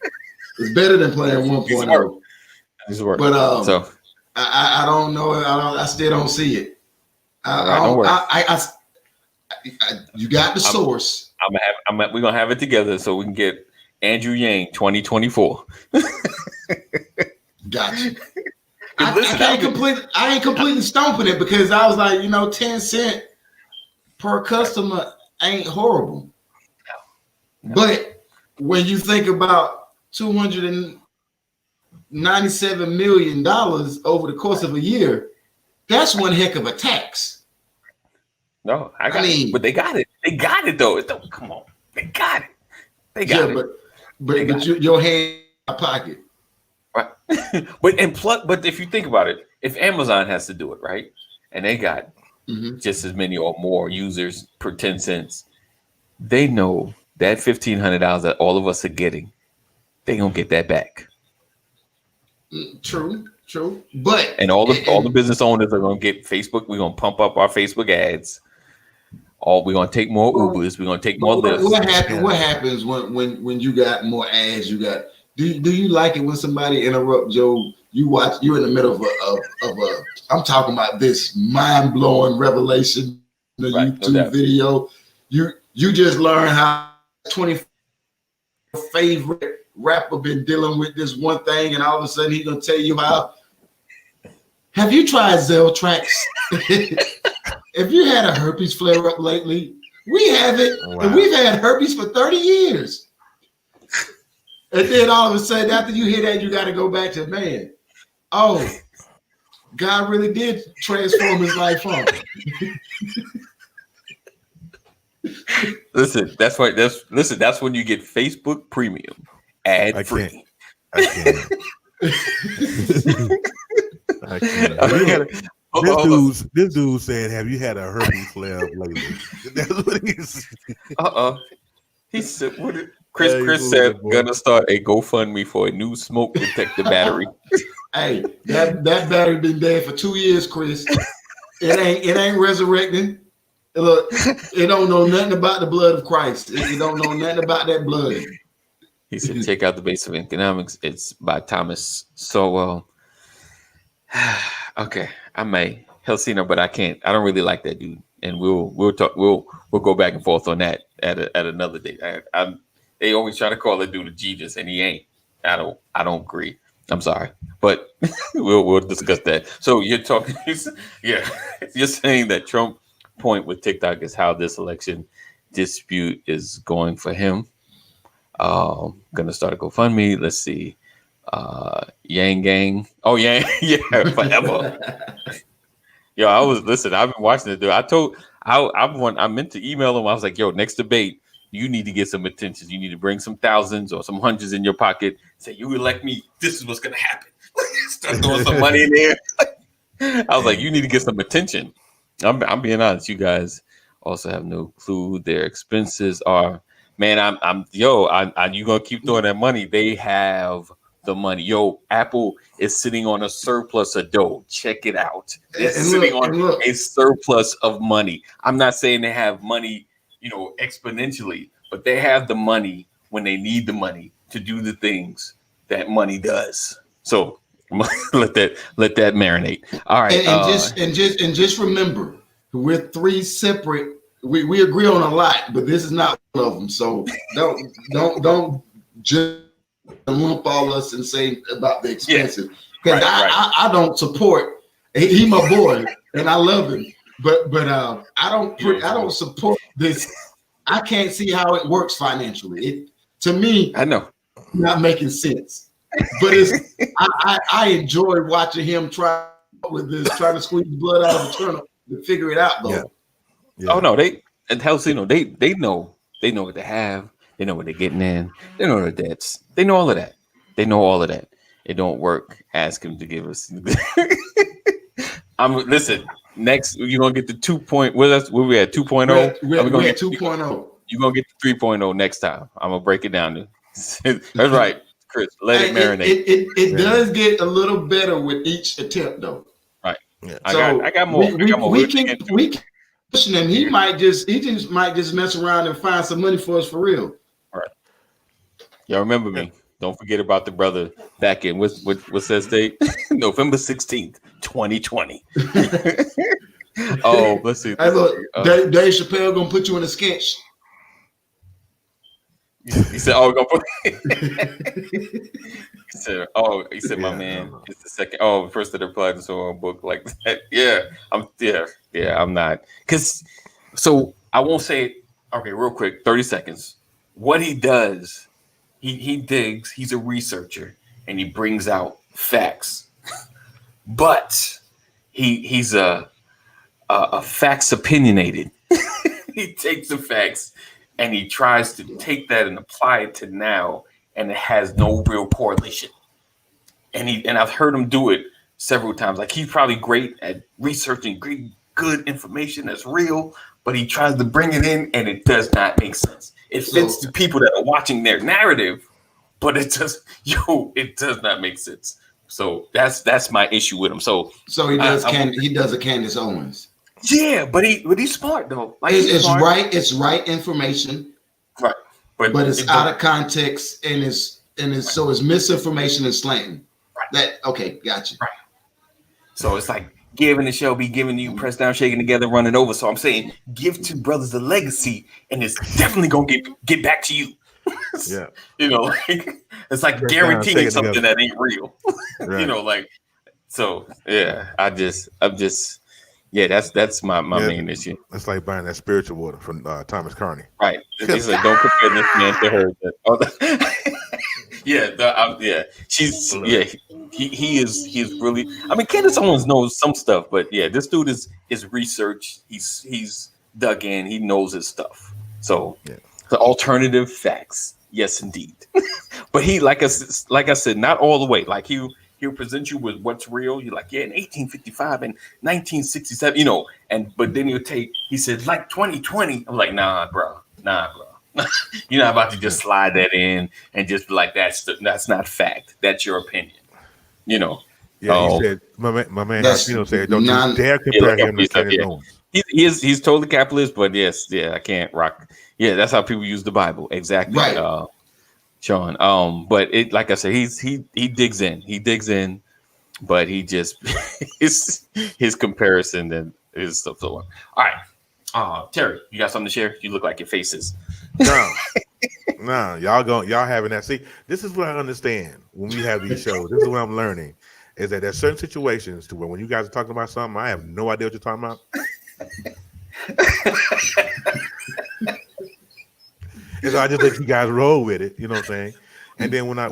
It's better than plan 1.0. But I don't know. I still don't see it. You got the source. We're gonna have it together so we can get Andrew Yang 2024. Gotcha. I ain't completely stomping it because I was like, 10 cents per customer ain't horrible. No. But when you think about $297 million over the course of a year, that's one heck of a tax. No, I mean, but they got it. They got it though. Come on, they got it. They got it. But your hand in my pocket. Right. But if you think about it, if Amazon has to do it, right, and they got just as many or more users per 10 cents, they know that $1,500 that all of us are getting, they gonna get that back. True. But all the business owners are gonna get Facebook. We're gonna pump up our Facebook ads. We're gonna take more Ubers. We're gonna take more Lyfts. What happens when you got more ads? You got. Do you like it when somebody interrupts you're in the middle of a I'm talking about this mind-blowing revelation in the YouTube video. You just learn how 20 favorite rapper been dealing with this one thing, and all of a sudden he's gonna tell you how. Have you tried Zeltrax? If you had a herpes flare up lately, we have it, and we've had herpes for 30 years. And then all of a sudden, after you hear that, you got to go back to, man, oh, God really did transform his life on. Listen, that's when you get Facebook Premium ad free. I can't. This dude said, "Have you had a herpes flare up lately?" That's what he said. He said, "What?" Chris said, "Gonna start a GoFundMe for a new smoke detector battery." Hey, that battery been dead for 2 years, Chris. It ain't resurrecting. Look, it don't know nothing about the blood of Christ. It don't know nothing about that blood. He said, "Check out The Base of Economics. It's by Thomas Sowell." Okay, I may Helsina, but I can't. I don't really like that dude, and we'll talk. We'll go back and forth on that at another day. They always try to call that dude a genius, and he ain't. I don't agree. I'm sorry, but we'll discuss that. So you're talking, you're saying that Trump point with TikTok is how this election dispute is going for him. Gonna start a GoFundMe. Let's see. Yang Gang. Oh, Yang, yeah, forever. Yo, I've been watching it, dude. I meant to email him. I was like, yo, next debate, you need to get some attention. You need to bring some thousands or some hundreds in your pocket. Say, you elect me, this is what's gonna happen. Start throwing some money in there. I was like, you need to get some attention. I'm being honest. You guys also have no clue who their expenses are. Man, you gonna keep throwing that money. They have the money. Yo, Apple is sitting on a surplus of dough. Check it out. They're sitting on a surplus of money. I'm not saying they have money, exponentially, but they have the money when they need the money to do the things that money does. So let that marinate. All right. And just remember, we're three separate. We agree on a lot, but this is not one of them. So don't just lump all us and say about the expensive, because I don't support. He my boy, and I love him, but I don't support this. I can't see how it works financially. To me, I know, not making sense. But I enjoy watching him trying to squeeze blood out of a turnip to figure it out, though. Yeah. Oh no, they know what they have. They know what they're getting in. They know their debts. They know all of that. It don't work. Ask him to give us. Listen. Next, you're gonna get the 2.0. Where we at 2.0? We're gonna get 2.0. You're gonna get the 3.0 next time. I'm gonna break it down. That's right, Chris. Let it marinate. It does get a little better with each attempt, though. Right. Yeah. I got more. We can pushing him. He just might mess around and find some money for us for real. All right. Y'all remember me. Don't forget about the brother back in what's that date? November 16th, 2020. Oh, let's see. Hey, look, Dave Chappelle gonna put you in a sketch. He said, "Oh, go put." He said, "Oh," he said, "My man, it's the second. Oh, first that applied to someone book like that. Yeah, I'm not because. So I won't say. Okay, real quick, 30 seconds. What he does, he digs. He's a researcher and he brings out facts, but he's a facts opinionated. He takes the facts and he tries to take that and apply it to now, and it has no real correlation. And I've heard him do it several times. Like he's probably great at researching good information that's real, but he tries to bring it in and it does not make sense. It fits the people that are watching their narrative, but it does not make sense. So that's my issue with him. So he does he does a Candace Owens. Yeah, but he's smart though. Like it's smart. Right. It's right information. Right. But it's out of context and it's so it's misinformation and slanting. Right. Okay, gotcha. Right. So it's like giving the show be giving you press down, shaking together, running over. So I'm saying give two brothers a legacy, and it's definitely gonna get back to you. Yeah. Like it's like press guaranteeing something together. That ain't real. Right. So yeah, I'm just. Yeah, that's my main issue. It's like buying that spiritual water from Thomas Carney. Right. He's like, don't compare this man to her. He is really. I mean, Candace Owens knows some stuff, but yeah, this dude is research. He's dug in. He knows his stuff. So the alternative facts, yes, indeed. But he, like I said, not all the way. Like he'll present you with what's real. You're like, yeah, in 1855 and 1967, but then he said, like 2020. I'm like, nah, bro. You're not about to just slide that in and just be like, that's not fact. That's your opinion. Yeah, he said, my man Hashino said, don't you dare compare him to Candace Owens. He's totally capitalist, but I can't rock. Yeah, that's how people use the Bible. Exactly. Right. Sean. But it, like I said, he digs in, but he just his comparison and his stuff. So, all right, Terry, you got something to share? You look like your face is. No, y'all having that. See, this is what I understand when we have these shows. This is what I'm learning is that there's certain situations to where when you guys are talking about something, I have no idea what you're talking about. And so I just let you guys roll with it, you know what I'm saying? And then when I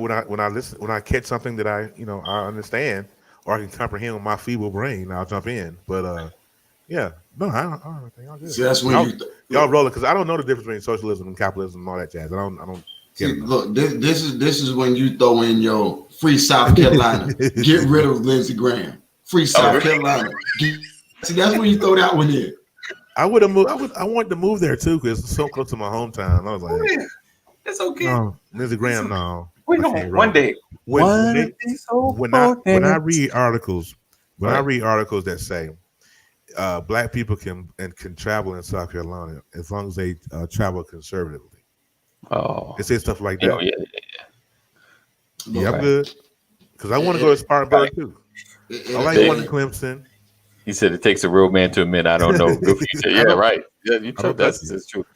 listen, when I catch something that I understand or I can comprehend with my feeble brain, I'll jump in. But I don't think y'all good. See, that's when y'all rolling because I don't know the difference between socialism and capitalism and all that jazz. I don't. See, look, this is when you throw in your free South Carolina. Get rid of Lindsey Graham. Free South Carolina. See, that's when you throw that one in. I would have moved. I wanted to move there too because it's so close to my hometown. I was like, it's okay. No, Lindsey Graham, no. Wait, no, one day. When I read articles, that say black people can travel in South Carolina as long as they travel conservatively. Oh, it says stuff like that. Yeah, I'm good because I want to go to Spartanburg too. I like going to Clemson. He said it takes a real man to admit I don't know. Yeah, right. Yeah, that's true.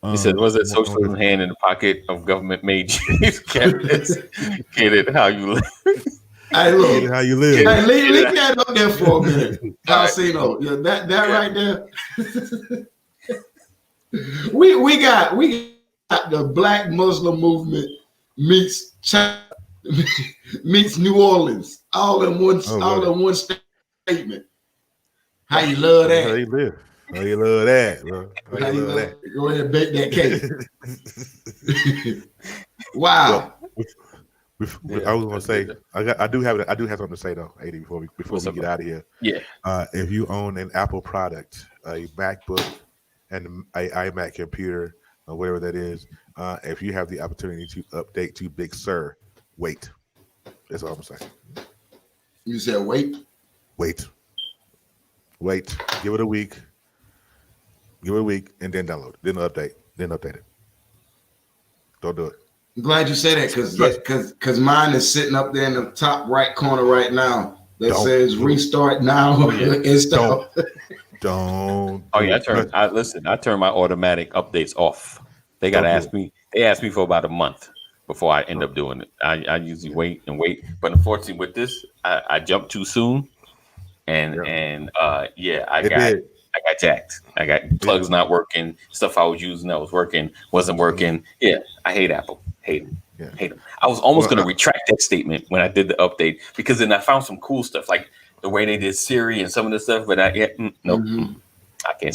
He said, "Was it socialism hand in the pocket of government made cheese cabinets? Get it how you live." Hey, look, get it how you live. Hey, leave that up there for a minute. Alcino, that right there. we got the Black Muslim movement meets New Orleans all in one statement. How you love that? How you live? How you love that, bro? How you love that? Go ahead and bake that cake. Wow. I was gonna say I do have something to say though, AD, before we get out of here. Yeah. If you own an Apple product, a MacBook, and an iMac computer, or whatever that is, if you have the opportunity to update to Big Sur, wait. That's all I'm saying. You said wait. Wait. Give it a week. And then download it. Then update it. Don't do it. I'm glad you said that because mine is sitting up there in the top right corner right now that says restart now. Install. Don't. Oh yeah, I turn my automatic updates off. They got to ask me. They asked me for about a month before I end up doing it. I usually wait, but unfortunately with this, I jumped too soon, and I got jacked. I got plugs not working. Stuff I was using that was working wasn't working. Yeah, I hate Apple. Hate them. Hate them. I was almost going to retract that statement when I did the update, because then I found some cool stuff like the way they did Siri and some of the stuff. But I can't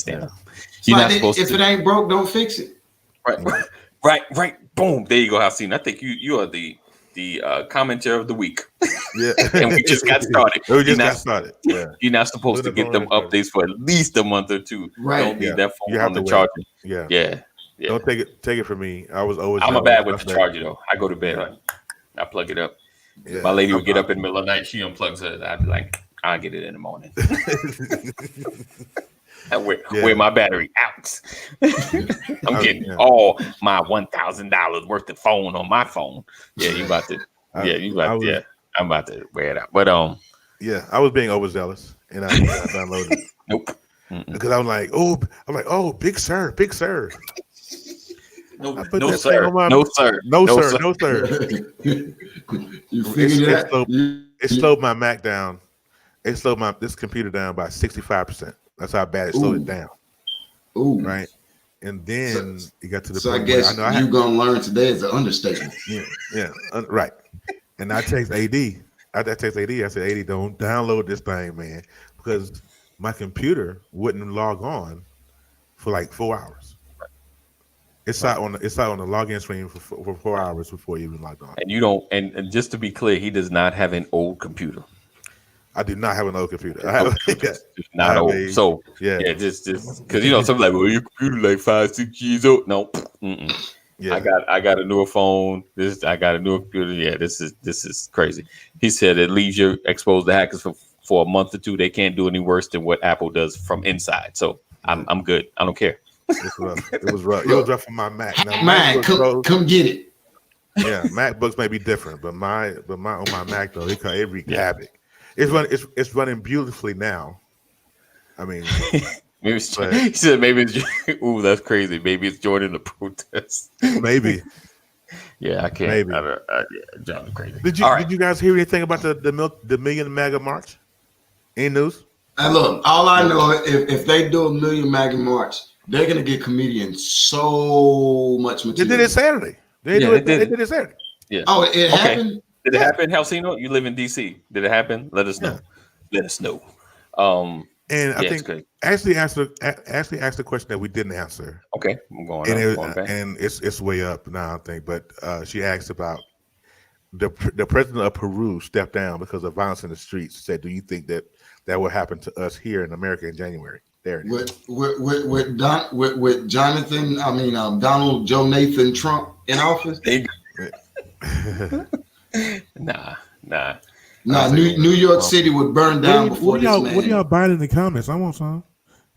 stand them. You're not supposed to. If it ain't broke, don't fix it. Right. Boom. There you go, Haseen. I think you are the commentator of the week. Yeah, and we just got started. Yeah, you're not supposed to get them updates for at least a month or two. Right. Don't need that phone on the charger. Yeah. Don't take it from me. I'm a bad with the charger though. I go to bed, I plug it up. Yeah. My lady would get up in the middle of the night. She unplugs it. I'd be like, I'll get it in the morning. I wear my battery out. I'm getting all my $1,000 worth of phone on my phone. Yeah, you about to. I'm about to wear it out. But I was being overzealous, and I downloaded it. Nope. Because I'm like, big sir. No, sir. You figured that? It slowed my Mac down. It slowed this computer down by 65%. That's how bad it slowed it down. Ooh. Right. And then it got to the point. So I guess you're gonna learn today is an understatement. Yeah. Right. And I text AD. I said, AD, don't download this thing, man, because my computer wouldn't log on for like 4 hours. It's out on the login screen for 4 hours before you even logged on. And you don't. And just to be clear, he does not have an old computer. I do not have an old computer. Not old. So just because some like, well, your computer like 5-6 years old. No, yeah. I got a newer phone. I got a newer computer. Yeah, this is crazy. He said it leaves you exposed to hackers for a month or two. They can't do any worse than what Apple does from inside. So I'm good. I don't care. It was rough. It was rough for my Mac. Now, man, come get it. Yeah, MacBooks may be different, but on my Mac though, it wreaked havoc. It's running beautifully now. I mean, he said maybe it's ooh, that's crazy. Maybe it's joining the protest. Maybe. Yeah, I can't. Maybe. John, crazy. Did you guys hear anything about the Million MAGA March? Any news? And look, all I know, if they do a Million MAGA March, they're gonna get comedians so much material. They did it Saturday. They did it Saturday. Yeah. Oh, it happened. Did it happen, Halcino? You live in DC. Did it happen? Let us know. Yeah. Let us know. And I think Ashley asked the question that we didn't answer. Okay, I'm going. And it's way up now, I think. But she asked about the president of Peru stepped down because of violence in the streets. Said, do you think that will happen to us here in America in January? There it is. With Jonathan, Donald Joe Nathan Trump in office. Nah. New York City would burn down before this man. What are y'all buying in the comments? I want some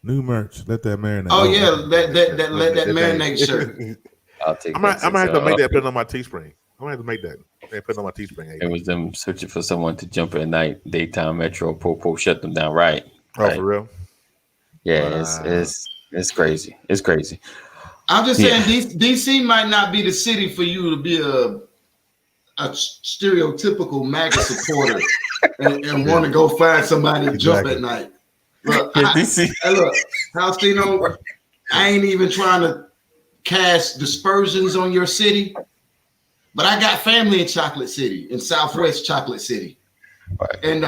new merch. Let that marinate. Oh yeah, let that marinate shirt. I'll take. I might have to make that. Put it on my Teespring. I might have to make that. Put it on my Teespring. It was them searching for someone to jump at night. Daytime Metro Popo shut them down. Right. For real. Yeah, it's crazy. It's crazy. I'm just saying, DC might not be the city for you to be a stereotypical MAGA supporter and want to go find somebody to jump at night. Look, Faustino, I ain't even trying to cast dispersions on your city, but I got family in Chocolate City, in Southwest Chocolate City. Right. And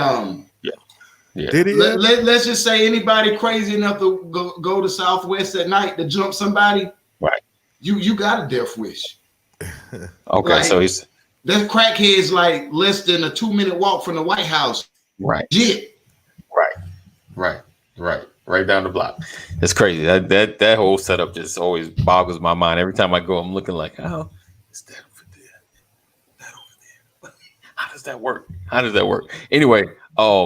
let's just say anybody crazy enough to go to Southwest at night to jump somebody, right? You got a death wish. Okay, so he's that crackhead's like less than a 2-minute walk from the White House. Right. Legit. Right down the block. It's crazy. That whole setup just always boggles my mind. Every time I go, I'm looking like, oh, is that over there? That over there? How does that work? Anyway,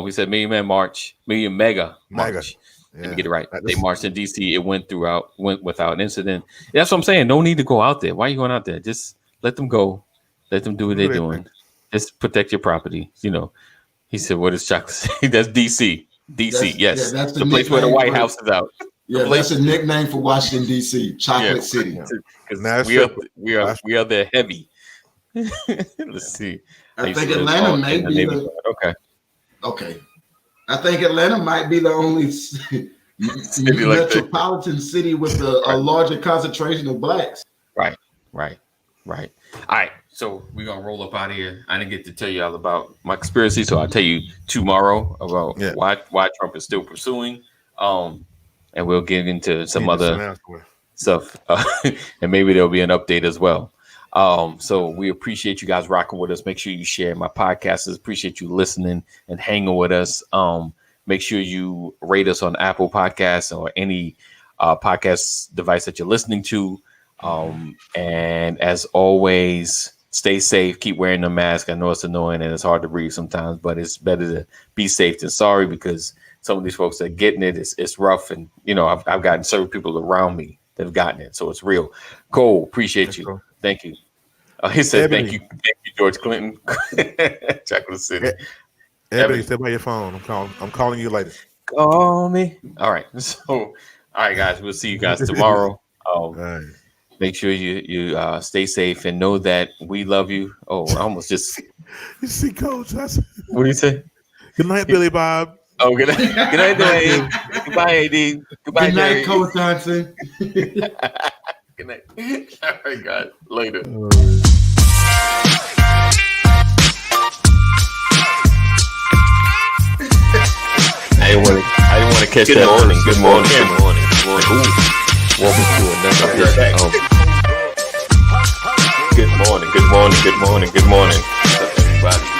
we said Million MAGA March. Let me get it right. They marched in DC. It went without incident. That's what I'm saying. No need to go out there. Why are you going out there? Just let them go. Let them do what they're doing. Just protect your property. He said, what is Chocolate City? That's DC. DC, yes. That's the place where the White House is out. Yeah, that's a nickname for Washington D.C. Chocolate City. Because we are the heavy. Let's see. I think Atlanta may be okay. I think Atlanta might be the only metropolitan city with a larger concentration of blacks. Right. All right. So we're gonna roll up out of here. I didn't get to tell you all about my conspiracy, so I'll tell you tomorrow about why Trump is still pursuing. And we'll get into some other stuff, and maybe there'll be an update as well. So we appreciate you guys rocking with us. Make sure you share my podcasts. Appreciate you listening and hanging with us. Make sure you rate us on Apple Podcasts or any podcast device that you're listening to. And as always, stay safe. Keep wearing the mask. I know it's annoying and it's hard to breathe sometimes, but it's better to be safe than sorry, because some of these folks that are getting it, it's rough. And, I've gotten certain people around me that have gotten it. So it's real. Cole, appreciate you. Thank you. He said, thank you, George Clinton. Chocolate City. Ebony, stay by your phone. I'm calling you later. Call me. All right. So, all right, guys. We'll see you guys tomorrow. Make sure you stay safe and know that we love you. Oh, I almost just. You see, Coach. What do you say? Good night, Billy Bob. Oh, good night. Good night, Billy. Goodbye, AD. Goodbye, good night, Coach Johnson. Good night. All right, guys. Later. I didn't want to catch that. Morning. Good morning. Welcome to another episode. Good morning, everybody.